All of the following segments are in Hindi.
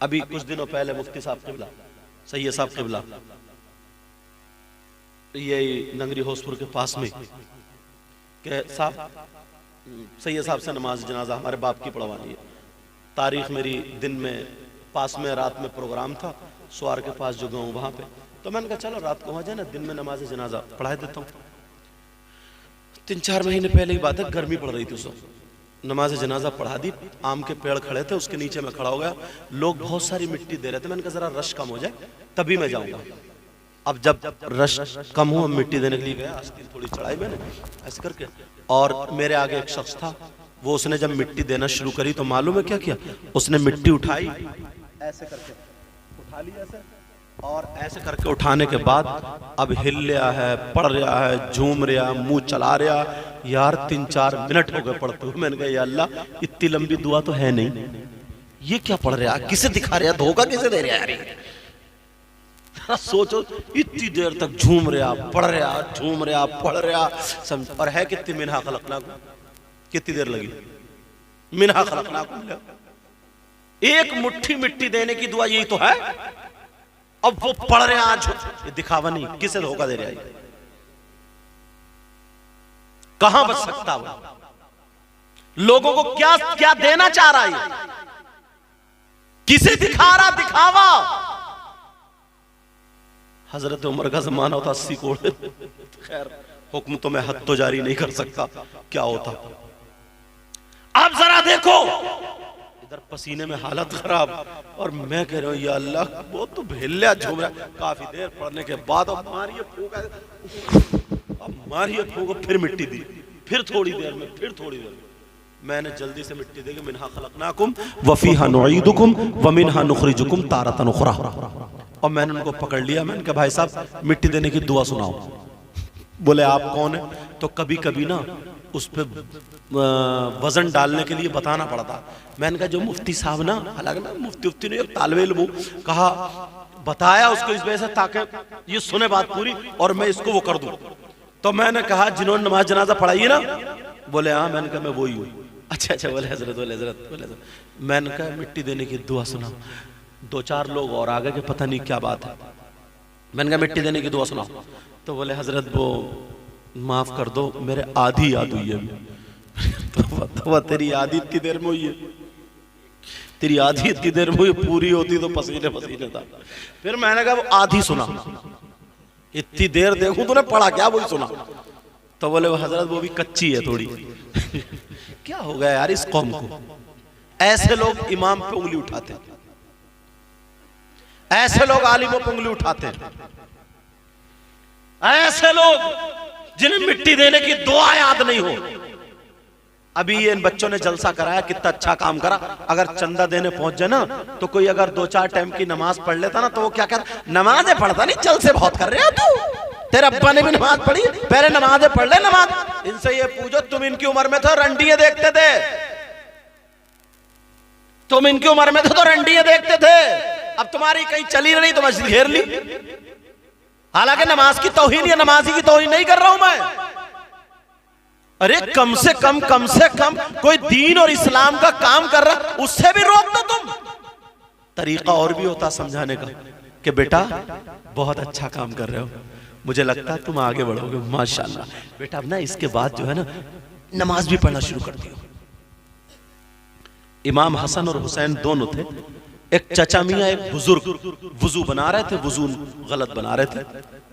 अभी कुछ दिनों पहले मुफ्ती साहब किबला, सैयद साहब किबला, यही नगरी होसपुर के पास में के साहब, सैयद साहब से नमाज जनाजा हमारे बाप की पढ़वानी है। तारीख मेरी दिन में पास में, रात में प्रोग्राम था सुवार के पास जो गाँव वहाँ पे, तो मैंने कहा चलो रात को वहाँ जाए ना, दिन में नमाज जनाजा पढ़ा देता हूँ। 3-4 महीने पहले की बात है, गर्मी पड़ रही थी उस वक्त, नमाज जनाजा पढ़ा दी। आम के पेड़ खड़े थे, उसके नीचे मैं खड़ा हो गया, लोग बहुत सारी मिट्टी दे रहे थे। मैंने कहा जरा रश कम हो जाए तभी मैं जाऊंगा। अब जब रश कम हुआ, मिट्टी देने के लिए गया, आस्तीन थोड़ी चढ़ाई मैंने ऐसे करके, और मेरे आगे एक शख्स था, वो उसने जब मिट्टी देना शुरू करी तो मालूम है क्या किया, उसने मिट्टी उठाई ऐसे करके, उठा ली ऐसे, और ऐसे करके उठाने के बाद अब हिल रहा है, पढ़ रहा है, झूम रहा, मुंह चला रहा। यार 3-4 मिनट हो गए पढ़ते हुए। मैंने कहा या अल्लाह, इतनी लंबी दुआ तो है नहीं, ये क्या पढ़ रहा है, किसे दिखा रहा है, धोखा किसे दे रहा है यार। सोचो इतनी देर तक झूम रहा, पढ़ रहा, झूम रहा, पढ़ रहा, समझ। और है कितनी मिन्हा खलकनाकुम, कितनी देर लगी, मिन्हा खलकनाकुम, एक मुट्ठी मिट्टी देने की दुआ यही तो है। अब वो पढ़ रहे हैं, आज ये दिखावा नहीं, किसे धोखा दे रहा है, कहां बच सकता वो, लोगों को क्या क्या देना चाह रहा है, किसे दिखा रहा, दिखावा। हजरत उमर का जमाना होता 80 कोड़े, खैर हुक्म तो मैं हद तो जारी नहीं कर सकता, क्या होता। अब जरा देखो इधर पसीने में हालत खराब, और मैं कह रहा हूं या अल्लाह, वो तो भेलिया झूम रहा। काफी देर पढ़ने के बाद अब मारिए फूक, फिर मिट्टी दी, फिर थोड़ी देर में, फिर थोड़ी देर में मैंने जल्दी से मिट्टी देके मिन्हा खलकनाकुम व फीहा नुईदुकुम व मिन्हा नुखरिजुकुम तारतन उखरा, और मैंने उनको पकड़ लिया। मैंने कहा भाई साहब मिट्टी देने की दुआ सुनाओ। बोले आप कौन है? तो कभी कभी ना उस पर वजन डालने के लिए बताना पड़ता। मैंने कहा जो मुफ्ती साहब ना, हालांकि ना मुफ्ती ने एक तालिबे इल्म कहा, बताया उसको इस वजह से ताकि ये सुने बात पूरी और मैं इसको वो कर दूं। तो मैंने कहा जिन्होंने नमाज जनाजा पढ़ाई है ना? बोले हाँ। मैंने कहा मैं वही हूँ। अच्छा बोले हजरत, बोले हजरत। मैंने कहा मिट्टी देने की दुआ सुनाओ। 2-4 लोग और आगे के पता नहीं क्या बात है। मैंने कहा मिट्टी देने की दुआ सुनाओ। तो बोले हजरत वो माफ कर दो, मेरे आधी याद हुई है। तो तेरी आधी इतनी देर में हुई है? तेरी आधी इतनी देर में हुई, पूरी होती तो पसीने पसीने था। फिर मैंने कहा वो आधी सुना, इतनी देर देखूं तूने पढ़ा क्या, वही सुना। तो बोले वो हजरत वो भी कच्ची है थोड़ी। क्या हो गया यार इस कौम को? ऐसे लोग इमाम पे उंगली उठाते, ऐसे लोग आलिमों पे उंगली उठाते, ऐसे लोग जिन्हें मिट्टी देने की दुआ याद नहीं हो। अभी ये इन बच्चों ने जलसा कराया, कितना अच्छा काम करा। अगर चंदा देने पहुंच जाए ना तो कोई अगर 2-4 टाइम की नमाज पढ़ लेता ना तो वो क्या कहता, नमाजें पढ़ता नहीं, जलसे बहुत कर रहे हो तू, तेरे अब्बा ने भी नमाज पढ़ी, पहले नमाजें पढ़ ले। नमाज इनसे ये पूछो, तुम इनकी उम्र में तो रंडियां देखते थे, तुम इनकी उम्र में तो रंडियां देखते थे, अब तुम्हारी कहीं चली नहीं तो मस्जिद घेर ली। हालांकि नमाज की तौहीन या नमाजी की तौहीन नहीं कर रहा हूं मैं। अरे कम से कम कोई दीन और इस्लाम का काम कर रहा, उससे भी रोक दो तुम। तरीका और भी होता समझाने का कि बेटा बहुत अच्छा काम कर रहे हो, मुझे लगता है तुम आगे बढ़ोगे, माशाल्लाह। बेटा अब ना इसके बाद जो है ना नमाज भी पढ़ना शुरू कर दियो। इमाम हसन और हुसैन दोनों थे। एक चचा मियाँ एक बुजुर्ग वुजू बना रहे थे, वुजू गलत बना रहे थे।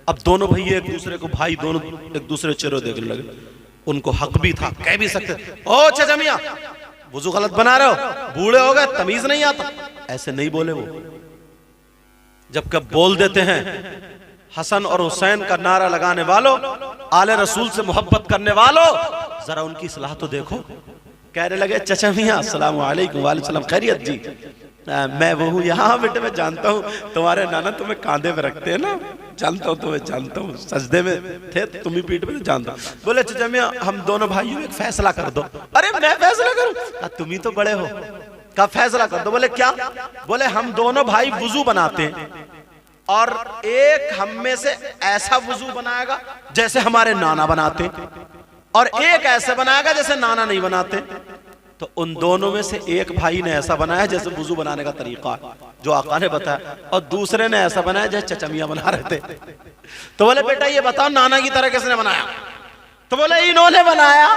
अब दोनों भैया एक दूसरे को, भाई दोनों एक दूसरे चेहरे देखने लगे। उनको हक भी था, कह भी सकते, ओ चचा मियाँ वुजू गलत बना रहे हो, बूढ़े हो गए, तमीज नहीं आता। ऐसे नहीं बोले वो। जब कब बोल देते हैं हसन और हुसैन का नारा लगाने वालों, आले रसूल से मोहब्बत करने वालों, जरा उनकी सलाह तो देखो। कहने लगे चचा मियाँ अस्सलाम वालेकुम। वालेकुम सलाम, खैरियत जी? मैं वो हूँ। यहाँ बेटे मैं जानता हूँ तुम्हारे नाना तुम्हें कांधे पे रखते हैं ना, जानता हूँ तुम्हें, जानता हूँ, सजदे में थे तो तुम ही पीठ पे, जानता हूँ। बोले चचा मियाँ हम दोनों भाइयों एक फैसला कर दो। अरे मैं फैसला करूँ? तुम ही तो बड़े हो, का फैसला कर दो। बोले क्या? बोले हम दोनों भाई वुजू बनाते हैं और एक हम में से ऐसा वुजू बनाएगा जैसे हमारे नाना बनाते, और एक ऐसे बनाएगा जैसे नाना नहीं बनाते। तो उन दोनों में से एक भाई ने ऐसा बनाया जैसे वुजू बनाने का तरीका है, जो आका ने बताया, और दूसरे ने ऐसा बनाया जैसे चचमिया बना रहे थे। तो बोले बेटा ये बताओ नाना की तरह किसने बनाया? तो बोले इन्होंने बनाया।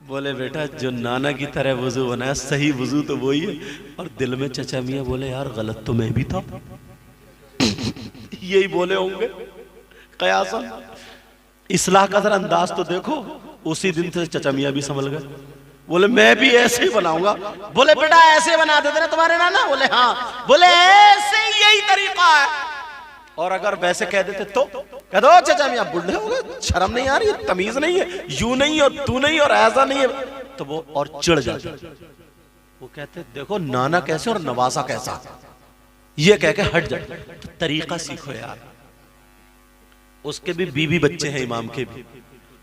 बोले बेटा जो नाना की तरह वुजू बनाया सही वुजू तो वही है, और दिल में चचमिया। बोले यार गलत तो मैं भी था। यही बोले होंगे कयासन। इस्लाह का जरा अंदाज तो देखो। उसी दिन से चचमिया भी संभल गए। बोले मैं भी ऐसे ही बनाऊंगा। बोले बेटा ऐसे बना देते ना तुम्हारे नाना? बोले हाँ। बोले ऐसे यही तरीका है। और अगर वैसे कह देते तो कह दो चचमिया बुढ़े हो गए, शर्म नहीं आ रही, तमीज नहीं है, यू नहीं और तू नहीं और ऐसा नहीं है, तो वो और चिढ़ जाते। वो कहते देखो नाना कैसे और नवासा कैसा, ये कह के हट जाते। तो तरीका सीखो यार। उसके भी बीवी बच्चे हैं इमाम के भी।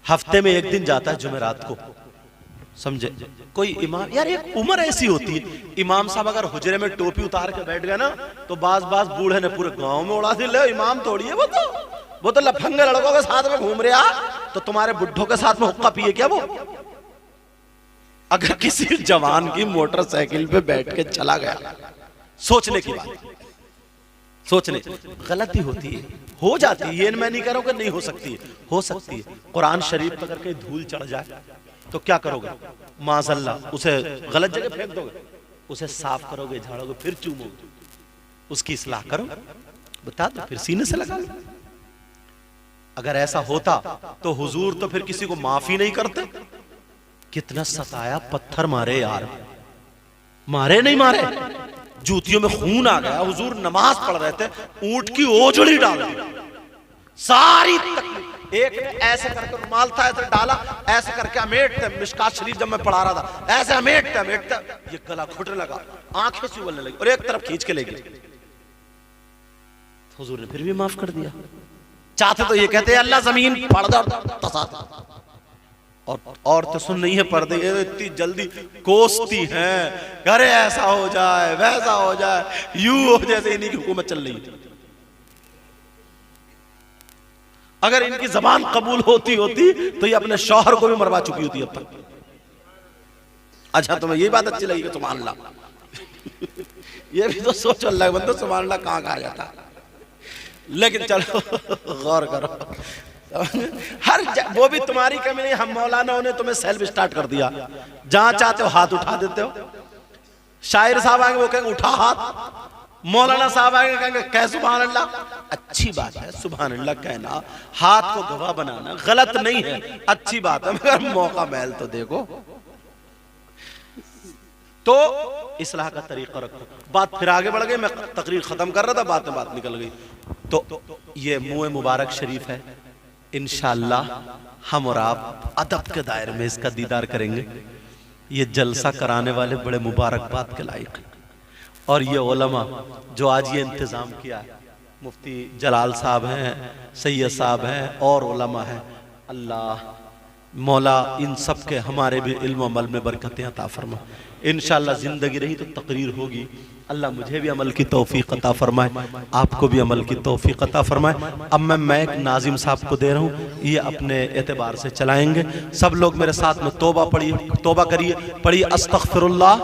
हफ्ते में एक दिन जाता है जुमेरात को, समझे? कोई इमाम यार एक उम्र ऐसी होती है, इमाम साहब अगर हुजरे में टोपी उतार के बैठ गए ना तो बाज बूढ़े ने पूरे गांव में उड़ा दी। ले इमाम थोड़ी है वो तो लफंगे लड़कों के साथ में घूम रहा। तो तुम्हारे बुढ़ों के साथ में हुक्का पिए क्या वो? अगर किसी जवान की मोटरसाइकिल पे बैठ के चला गया, सोचने की बात, सोचने गलती होती है, हो जाती है। ये मैं नहीं कह रहा हूं कि नहीं हो सकती है, हो सकती है। कुरान शरीफ पर अगर कहीं धूल चढ़ जाए तो क्या करोगे? माज़ल्ला उसे गलत जगह फेंक दोगे? उसे साफ करोगे, झाड़ोगे, फिर चूमोगे, उसकी इस्लाह करो, बता दो, फिर सीने से लगा लो। अगर ऐसा होता तो हुजूर तो फिर किसी को माफी नहीं करते। कितना सताया, पत्थर मारे यार, मारे नहीं मारे, जूतियों में खून आ गया। हुजूर नमाज पढ़ रहे थे, ऊंट की ओजड़ी डाल दी, सारी तकलीफ। एक ऐसे करके रुमाल था ऐसे डाला, ऐसे करके अमेटते, मिशकात शरीफ जब मैं पढ़ा रहा था ऐसे अमेटते ये गला घुटने लगा, आंखें से उबलने लगी और एक तरफ खींच के ले गए। हुजूर ने फिर भी माफ कर दिया। चाहते तो ये कहते अल्लाह जमीन पर्दा और तो सुन नहीं है पर्दे, इतनी जल्दी कोसती हैं, अरे ऐसा हो जाए वैसा हो जाए, यूं हो जैसे इन्हीं की हुकूमत चल रही है। अगर इनकी जबान कबूल होती तो ये अपने शौहर को भी मरवा चुकी होती अब तक। अच्छा तुम्हें ये बात अच्छी लगी कि सुभान अल्लाह। ये भी तो सोचो अल्लाह बंदो, सुभान अल्लाह कहाँ कहा जाता। लेकिन चलो गौर करो, वो भी तुम्हारी कमी नहीं। हम मौलाना ने तुम्हें सेल्फ स्टार्ट कर दिया, जहां चाहते हो हाथ उठा देते हो। शायर साहब आएंगे वो कहेंगे उठा हाथ, मौलाना साहब आएंगे कहेंगे कह सुभान अल्लाह। अच्छी बात है सुभान अल्लाह कहना, हाथ को गवाह बनाना गलत नहीं है, अच्छी बात है, मगर मौका महल तो देखो। तो इस्लाह का तरीका रखो। बात फिर आगे बढ़ गई, मैं तकरीर खत्म कर रहा था, बात निकल गई। तो ये मुँह मुबारक शरीफ है, इंशाअल्लाह हम और आप अदब के दायरे में इसका दीदार करेंगे। ये जलसा कराने वाले बड़े मुबारकबाद के लायक हैं। और ये उलमा जो आज ये इंतज़ाम किया है, मुफ्ती जलाल साहब हैं, सैयद साहब हैं और उलमा हैं, अल्लाह मौला इन सब के हमारे भी इल्म अमल में बरकतें अता फरमा। इंशाअल्लाह ज़िंदगी रही तो तकरीर होगी। अल्लाह मुझे भी अमल की तौफीक अता फरमाए, आपको भी अमल की तौफीक अता फरमाए। अब मैं एक नाजिम साहब को दे रहा हूँ, ये अपने एतबार से चलाएंगे। सब लोग मेरे साथ में तौबा करिए, पढ़िए अस्तगफिरुल्लाह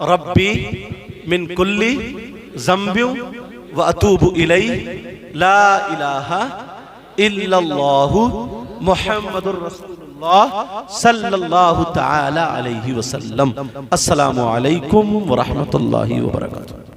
रब्बी मिन कुल्ली ज़ंबिन व अतूबु इलैहि ला इलाहा इल्लल्लाहु मुहम्मदुर रसूलुल्लाह सल्लल्लाहु तआला अलैहि वसल्लम। अस्सलामु अलैकुम व रहमतुल्लाहि व बरकातुहू।